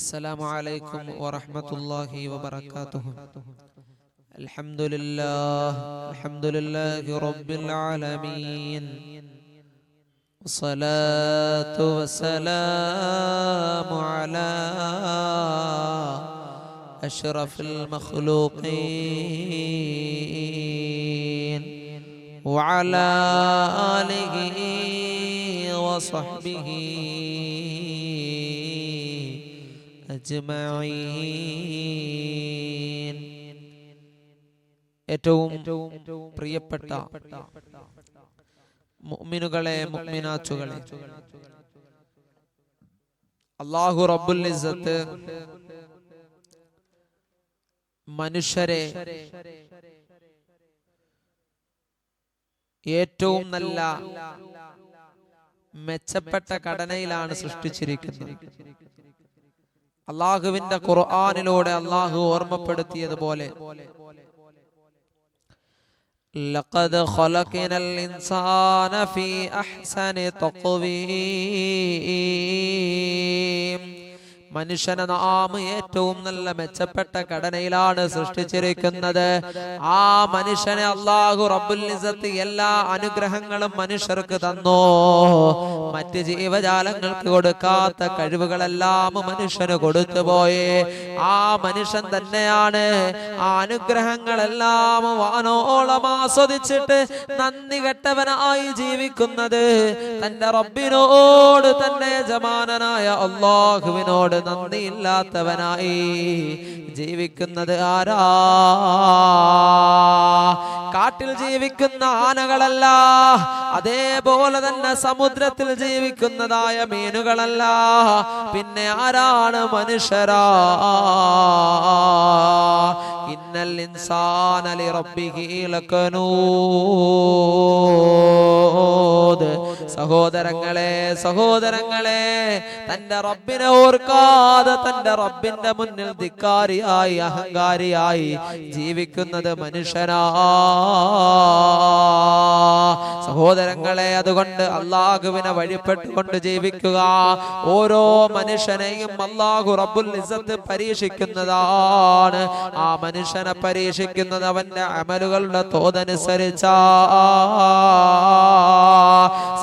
السلام عليكم ورحمة الله وبركاته. الحمد لله رب العالمين، والصلاة والسلام على أشرف المخلوقين وعلى آله وصحبه അജ്മഈൻ. ഏറ്റവും പ്രിയപ്പെട്ട മുഅ്മിനുകളെ, മുഅ്മിനാത്തുകളെ, അല്ലാഹു റബ്ബുൽ ഇസ്സത്ത് മനുഷ്യരെ ഏറ്റവും നല്ല മെച്ചപ്പെട്ട ഘടനയിലാണ് സൃഷ്ടിച്ചിരിക്കുന്നത്. അല്ലാഹുവിന്റെ ഖുർആനിലൂടെ അല്ലാഹു ഓർമ്മപ്പെടുത്തിയതുപോലെ ലഖദ് ഖലഖനൽ ഇൻസാന ഫീ അഹ്സനി തഖ്വീം, മനുഷ്യനെ നാം ഏറ്റവും നല്ല മെച്ചപ്പെട്ട ഘടനയിലാണ് സൃഷ്ടിച്ചിരിക്കുന്നത്. ആ മനുഷ്യനെ അല്ലാഹു റബ്ബുൽ ഇസ്സത്ത് എല്ലാ അനുഗ്രഹങ്ങളും മനുഷ്യർക്ക് തന്നു. മറ്റ് ജീവജാലങ്ങൾക്ക് കൊടുക്കാത്ത കഴിവുകളെല്ലാം മനുഷ്യന് കൊടുത്തുപോയി. ആ മനുഷ്യൻ തന്നെയാണ് ആ അനുഗ്രഹങ്ങളെല്ലാം വാനോളം ആസ്വദിച്ചിട്ട് നന്ദി കെട്ടവനായി ജീവിക്കുന്നത്. തന്റെ റബ്ബിനോട്, തന്റെ യജമാനനായ അല്ലാഹുവിനോട് നന്ദിയില്ലാത്തവനായി ജീവിക്കുന്നത് ആരാ? കാട്ടിൽ ജീവിക്കുന്ന ആനകളല്ല, അതേപോലെ തന്നെ സമുദ്രത്തിൽ ജീവിക്കുന്നതായ മീനുകളല്ല, പിന്നെ ആരാണ്? മനുഷ്യരാ. ഇന്നൽ ഇൻസാന ലിറബ്ബിഹി ലകനൂദ്. സഹോദരങ്ങളെ, തന്റെ റബ്ബിനെ ഓർക്കാതെ തന്റെ റബ്ബിന്റെ മുന്നിൽ ധിക്കാരിയായി, അഹങ്കാരിയായി ജീവിക്കുന്നത് മനുഷ്യനാ. സഹോദരങ്ങളെ, അതുകൊണ്ട് അല്ലാഹുവിനെ വഴിപ്പെട്ടുകൊണ്ട് ജീവിക്കുക. ഓരോ മനുഷ്യനെയും അല്ലാഹു റബ്ബുൽ ഇസ്സത്ത് പരീക്ഷിക്കുന്നതാണ്. ആ മനുഷ്യനെ പരീക്ഷിക്കുന്നത് അവന്റെ അമലുകളുടെ തോതനുസരിച്ചാ.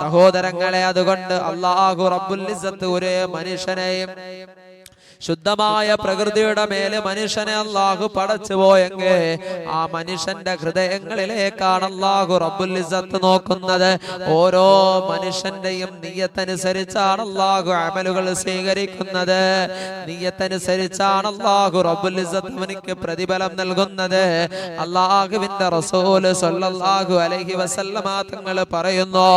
സഹോദരങ്ങളെ, അതുകൊണ്ട് അല്ലാഹു റബ്ബുൽ ഇസ്സത്ത് ഒരു മനുഷ്യനെയും ശുദ്ധമായ പ്രകൃതിയുടെ മേലെ മനുഷ്യനെ അല്ലാഹു പടച്ചു പോയെങ്കിൽ ആ മനുഷ്യന്റെ ഹൃദയങ്ങളിലേക്കാണ് അല്ലാഹു റബ്ബുൽ ഇസ്സത്ത് നോക്കുന്നത്. ഓരോ മനുഷ്യന്റെയും നിയ്യത്തനുസരിച്ചാണ് അല്ലാഹു അമലുകൾ സ്വീകരിക്കുന്നത്. നിയ്യത്തനുസരിച്ചാണ് അല്ലാഹു റബ്ബുൽ ഇസ്സത്ത് അവനിക്ക് പ്രതിഫലം നൽകുന്നത്. അല്ലാഹുവിന്റെ റസൂല് സ്വല്ലല്ലാഹു അലൈഹി വസല്ലമ തങ്ങൾ പറയുന്നു,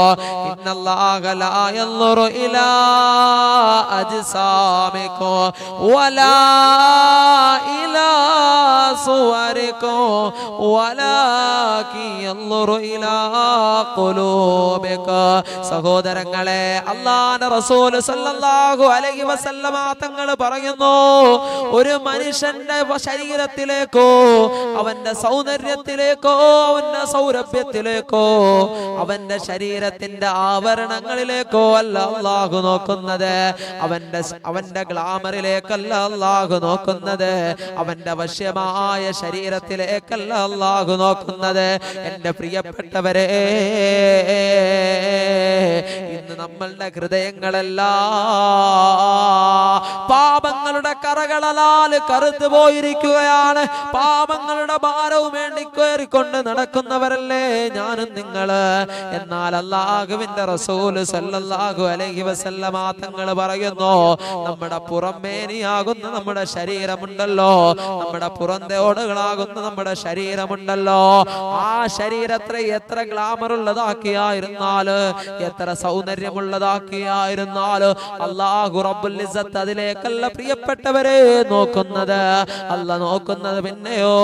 ഇന്നല്ലാഹ ലാ യൻളുറു ഇലാ അജ്സാമിക്കും വലാ ഇലാ സുവരിക്കും വലാകിൻ യൻളുറു ഇലാ ഖുലൂബിക്കും. സഹോദരങ്ങളെ, അല്ലാഹുവിന്റെ റസൂൽ സല്ലല്ലാഹു അലൈഹി വസല്ലമ തങ്ങൾ പറയുന്നു, ഒരു മനുഷ്യന്റെ ശരീരത്തിലേക്കോ അവന്റെ സൗന്ദര്യത്തിലേക്കോ അവന്റെ സൗരഭ്യത്തിലേക്കോ അവന്റെ ശരീരത്തിന്റെ ആവരണങ്ങളിലേക്കോ അല്ല അല്ലാഹു നോക്കുന്നത്. അവന്റെ ഗ്ലാമറിലേക്കല്ല അല്ലാഹു നോക്കുന്നത്. അവന്റെ വശ്യമായ ശരീരത്തിലേക്കല്ല അല്ലാഹു നോക്കുന്നത്. എന്റെ പ്രിയപ്പെട്ടവരെ, ഇന്ന് നമ്മളുടെ ഹൃദയങ്ങളെല്ലാം പാപങ്ങളുടെ കറകളാൽ കറുത്തു പോയിരിക്കുകയാണ്. പാപങ്ങളുടെ ഭാരവും വേണ്ടി കയറിക്കൊണ്ട് നടക്കുന്നവരല്ലേ ഞാനും നിങ്ങള്. എന്നാൽ അല്ലാഹുവിന്റെ റസൂല് സല്ലല്ലാഹു അലൈഹി വസല്ലമ തങ്ങൾ പറയുന്നു, നമ്മുടെ പുറമേനിയാകുന്ന നമ്മുടെ ശരീരമുണ്ടല്ലോ, നമ്മുടെ പുറന്തോടുകളാകുന്ന നമ്മുടെ ശരീരമുണ്ടല്ലോ, ആ ശരീരത്തെ എത്ര ഗ്ലാമർ ഉള്ളതാക്കിയായിരുന്നാല്, എത്ര സൗന്ദര്യമുള്ളതാക്കിയായിരുന്നാല് അല്ലാഹു റബ്ബുൽ ഇസ്സത്ത് അതിലേക്കല്ല പ്രിയപ്പെട്ടവരെ നോക്കുന്നത്. അല്ല നോക്കുന്നത് പിന്നെയോ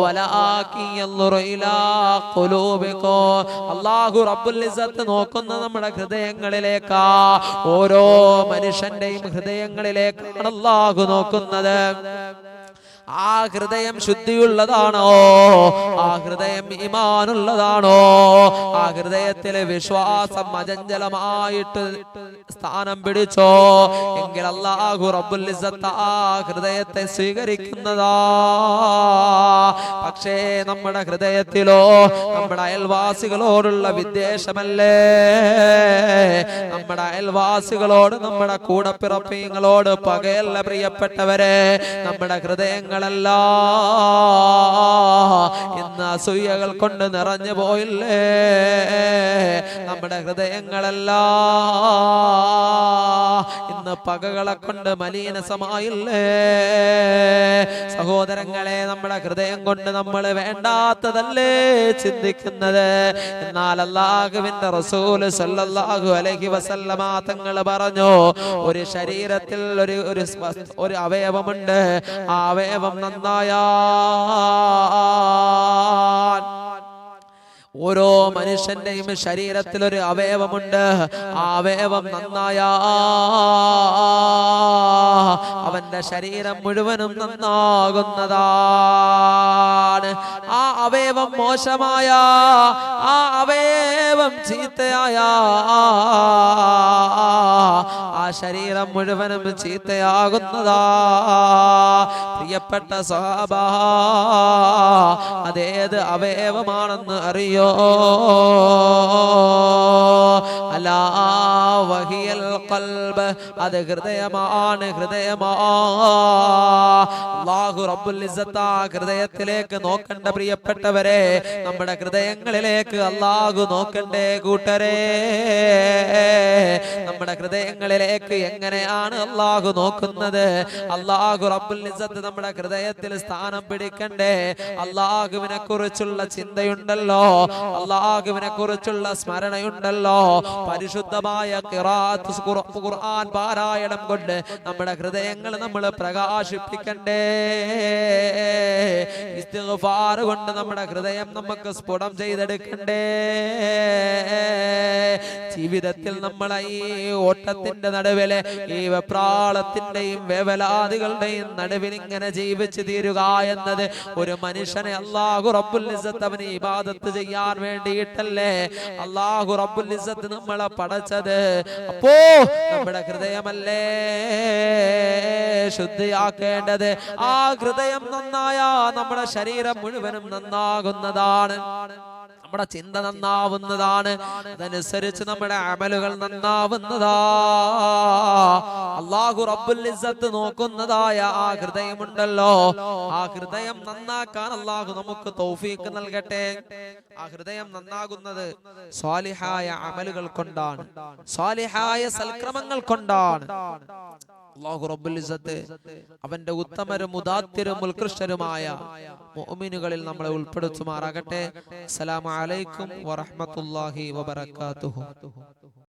വലാകിൻ യൻളുറു ഇലാ ഖുലൂബിക്കും. അല്ലാഹു റബ്ബുൽ ഇസ്സത്ത് നോക്കുന്നത് നമ്മുടെ ഹൃദയങ്ങളിലേക്കാ. ഓരോ മനുഷ്യന്റെയും ഹൃദയങ്ങളിലേക്കാണ് അല്ലാഹു നോക്കുന്നത്. ആ ഹൃദയം ശുദ്ധിയുള്ളതാണോ? ആ ഹൃദയം ഈമാനുള്ളതാണോ? ആ ഹൃദയത്തിലെ വിശ്വാസം അചഞ്ചലമായിട്ട് സ്ഥാനം പിടിച്ചോ? എങ്കിൽ അല്ലാഹു റബ്ബുൽ ഇസ്സത്ത് ആ ഹൃദയത്തെ സ്വീകരിക്കുന്നതാ. പക്ഷേ നമ്മുടെ ഹൃദയത്തിലോ നമ്മുടെ അയൽവാസികളോടുള്ള വിദ്വേഷമല്ലേ, നമ്മുടെ അയൽവാസികളോട് നമ്മുടെ കൂടപ്പിറപ്പിങ്ങളോട് പകയല്ല പ്രിയപ്പെട്ടവരെ. നമ്മുടെ ഹൃദയങ്ങളെല്ലാം ഇന്ന് അസൂയകൾ കൊണ്ട് നിറഞ്ഞു പോയില്ലേ? നമ്മുടെ ഹൃദയങ്ങളെല്ലാം ഇന്ന് പകകളെ കൊണ്ട് മലീനസമായില്ലേ? സഹോദരങ്ങളെ, നമ്മുടെ ഹൃദയം കൊണ്ട് നമ്മൾ വേണ്ടാത്തതല്ലേ ചിന്തിക്കുന്നത്? എന്നാൽ അല്ലാഹുവിന്റെ റസൂൽ സല്ലല്ലാഹു അലൈഹി വസല്ലമ തങ്ങൾ പറഞ്ഞു, ഒരു ശരീരത്തിൽ ഒരു അവയവമുണ്ട്. ആ അവയവം നന്നായാൽ, ഓരോ മനുഷ്യന്റെയും ശരീരത്തിൽ ഒരു അവയവമുണ്ട്. ആ അവയവം നന്നായാ അവന്റെ ശരീരം മുഴുവനും നന്നാകുന്നതാണ്. ആ അവയവം മോശമായ, ആ അവയവം ചീത്തയായ ആ ശരീരം മുഴുവനും ചീത്തയാകുന്നതാ. പ്രിയപ്പെട്ട സ്വഹാബാ, അതേത് അവയവമാണെന്ന് അറിയോ? അലാ വഹിയൽ ഖൽബ്, അത് ഹൃദയമാണ്. അല്ലാഹു റബ്ബുൽ ഇസ്സത്ത് ഹൃദയത്തിലേക്ക് നോക്കണ്ട പ്രിയപ്പെട്ടവരെ. നമ്മുടെ ഹൃദയങ്ങളിലേക്ക് അല്ലാഹു നോക്കണ്ടേ കൂട്ടരെ? നമ്മുടെ ഹൃദയങ്ങളിലേക്ക് എങ്ങനെയാണ് അല്ലാഹു നോക്കുന്നത്? അല്ലാഹു റബ്ബുൽ ഇസ്സത്ത് നമ്മുടെ ഹൃദയത്തിൽ സ്ഥാനം പിടിക്കണ്ടേ? അല്ലാഹുവിനെ കുറിച്ചുള്ള ചിന്തയുണ്ടല്ലോ, അല്ലാഹുവിനെ കുറിച്ചുള്ള സ്മരണയുണ്ടല്ലോ. പരിശുദ്ധമായ ഖുർആൻ പാരായണം കൊണ്ട് നമ്മുടെ ഹൃദയങ്ങൾ നമ്മൾ പ്രകാശിപ്പിക്കണ്ടേ? ഇസ്തിഗ്ഫാർ കൊണ്ട് നമ്മുടെ ഹൃദയം നമുക്ക് സ്ഫുടം ചെയ്തെടുക്കണ്ടേ? ജീവിതത്തിൽ നമ്മളെ ഈ ഓട്ടത്തിന്റെ നടുവിലെ ഈ വെപ്രാളത്തിന്റെയും വേവലാദികളുടെയും നടുവിൽ ഇങ്ങനെ ജീവിച്ചു തീരുക എന്നത് ഒരു മനുഷ്യനെ അല്ലാഹു റബ്ബുൽ ഇസ്സത്ത് അവന് ഇബാദത്ത് ചെയ്യാൻ വേണ്ടിയിട്ടല്ലേ അല്ലാഹു റബ്ബുൽ ഇസ്സത്ത് നമ്മളെ പടച്ചത്. അപ്പോ നമ്മുടെ ഹൃദയമല്ലേ ശുദ്ധിയാക്കേണ്ടത്? ആ ഹൃദയം നന്നായാ നമ്മുടെ ശരീരം മുഴുവനും നന്നാകുന്നതാണ്, നമ്മുടെ ചിന്ത നന്നാവുന്നതാണ്, അതനുസരിച്ച് നമ്മുടെ അമലുകൾ നന്നാവുന്നതാ. അല്ലാഹു റബ്ബുൽ ഇസ്സത്ത് നോക്കുന്നതായ ആ ഹൃദയമുണ്ടല്ലോ, ആ ഹൃദയം നന്നാക്കാൻ അല്ലാഹു നമുക്ക് തൗഫീഖ് നൽകട്ടെ. ആ ഹൃദയം നന്നാകുന്നത് സ്വാലിഹായ അമലുകൾ കൊണ്ടാണ്, സ്വാലിഹായ സൽക്രമങ്ങൾ കൊണ്ടാണ്. അല്ലാഹു റബ്ബുൽ ഇസ്സത്ത് അവന്റെ ഉത്തമരും ഉദാത്യരും ഉത്കൃഷ്ടരുമായ മുഅ്മിനുകളിൽ നമ്മളെ ഉൾപ്പെടുത്തുമാറാകട്ടെ. അസ്സലാമു അലൈക്കും വറഹ്മത്തുള്ളാഹി വബറകാതുഹു.